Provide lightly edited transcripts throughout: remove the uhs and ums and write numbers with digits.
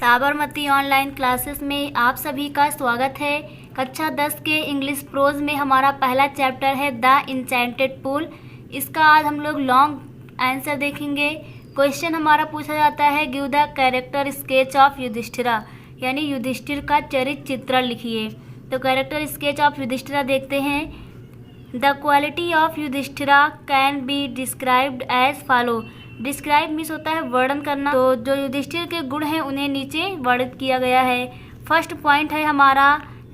Sabarmati online classes में आप सभी का स्वागत है। कक्षा 10 के इंग्लिश प्रोज में हमारा पहला चैप्टर है द इंचेंटेड पूल। इसका आज हम लोग लॉन्ग आंसर देखेंगे। क्वेश्चन हमारा पूछा जाता है give the character sketch of Yudhishthira, यानी युधिष्ठिर का चरित्र चित्रण लिखिए। तो कैरेक्टर स्केच ऑफ युधिष्ठिरा देखते हैं। The quality of Yudhishthira can be described as follow. Describe means होता है वर्णन करना। तो जो युधिष्ठिर के गुण हैं उन्हें नीचे वर्णित किया गया है। फर्स्ट पॉइंट है हमारा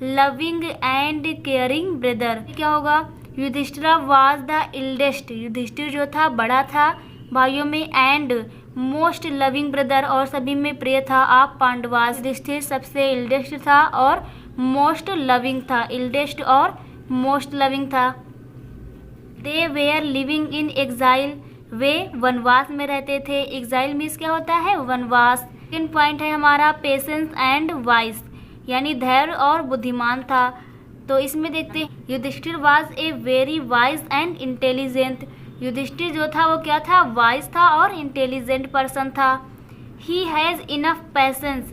लविंग एंड केयरिंग ब्रदर। क्या होगा? Yudhishthira was the इल्डेस्ट। युधिष्ठिर जो था बड़ा था भाइयों में, एंड मोस्ट लविंग ब्रदर और सभी में प्रिय था आप पांडवास। युधिष्ठिर सबसे इल्डेस्ट था और मोस्ट लविंग था। इल्डेस्ट और मोस्ट लविंग था। दे वेयर लिविंग इन एग्जाइल। वे वनवास में रहते थे। एग्जाइल मीन्स क्या होता है? वनवास। सेकंड पॉइंट है हमारा पेशेंस एंड वाइस, यानी धैर्य और बुद्धिमान था। तो इसमें देखते हैं Yudhishthir was a very wise and intelligent. Yudhishthir जो था वो क्या था? वाइज था और इंटेलिजेंट पर्सन था। He has enough patience.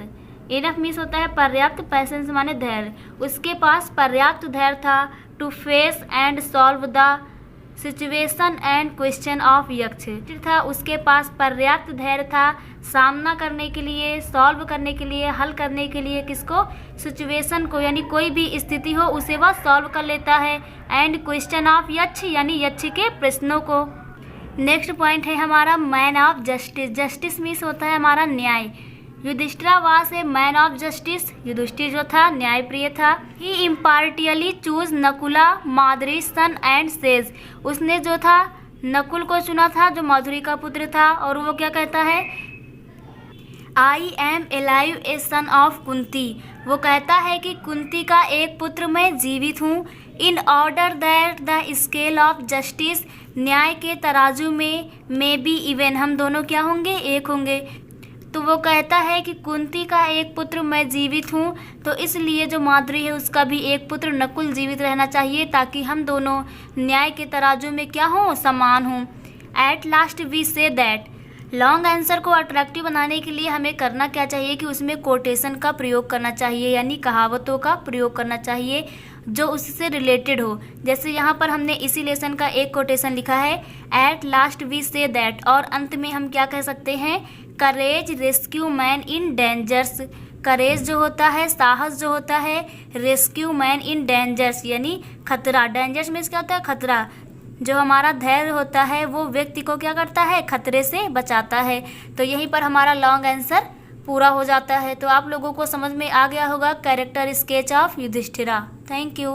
Enough means होता है पर्याप्त, पैसेंस माने धैर्य। उसके पास पर्याप्त धैर्य था to face and solve the situation and question of Yaksha था। उसके पास पर्याप्त धैर्य था सामना करने के लिए, सॉल्व करने के लिए, हल करने के लिए। किसको? सिचुएशन को, यानी कोई भी स्थिति हो उसे वह सॉल्व कर लेता है। एंड क्वेश्चन ऑफ यक्ष, यानी यक्ष के प्रश्नों को। नेक्स्ट पॉइंट है हमारा man of justice. Justice means होता है हमारा न्याय। Yudhishthira was a man of justice. Yudhishthira जो था न्यायप्रिय था। He impartially choose Nakula Madhuri son and says. उसने जो था नकुल को चुना था जो माधुरी का पुत्र था। और वो क्या कहता है? I am alive A son of Kunti. वो कहता है कि कुंती का एक पुत्र मैं जीवित हूँ। In order that the scale of justice, न्याय के तराजू में मे बी इवन, हम दोनों क्या होंगे? एक होंगे। तो वो कहता है कि कुंती का एक पुत्र मैं जीवित हूँ, तो इसलिए जो माधुरी है उसका भी एक पुत्र नकुल जीवित रहना चाहिए, ताकि हम दोनों न्याय के तराजू में क्या हों? समान हों। At last we say that. Long answer को अट्रैक्टिव बनाने के लिए हमें करना क्या चाहिए कि उसमें कोटेशन का प्रयोग करना चाहिए, यानी कहावतों का प्रयोग करना चाहिए जो उससे रिलेटेड हो। जैसे यहाँ पर हमने इसी लेसन का एक कोटेशन लिखा है, at last we say that, और अंत में हम क्या कह सकते हैं? Courage rescue man in dangers. Courage जो होता है, साहस जो होता है, रेस्क्यू मैन इन डेंजर्स यानी खतरा। डेंजर्स मीन्स क्या होता है? खतरा। जो हमारा धैर्य होता है वो व्यक्ति को क्या करता है? खतरे से बचाता है। तो यहीं पर हमारा लॉन्ग आंसर पूरा हो जाता है। तो आप लोगों को समझ में आ गया होगा character sketch of Yudhishthira. Thank you.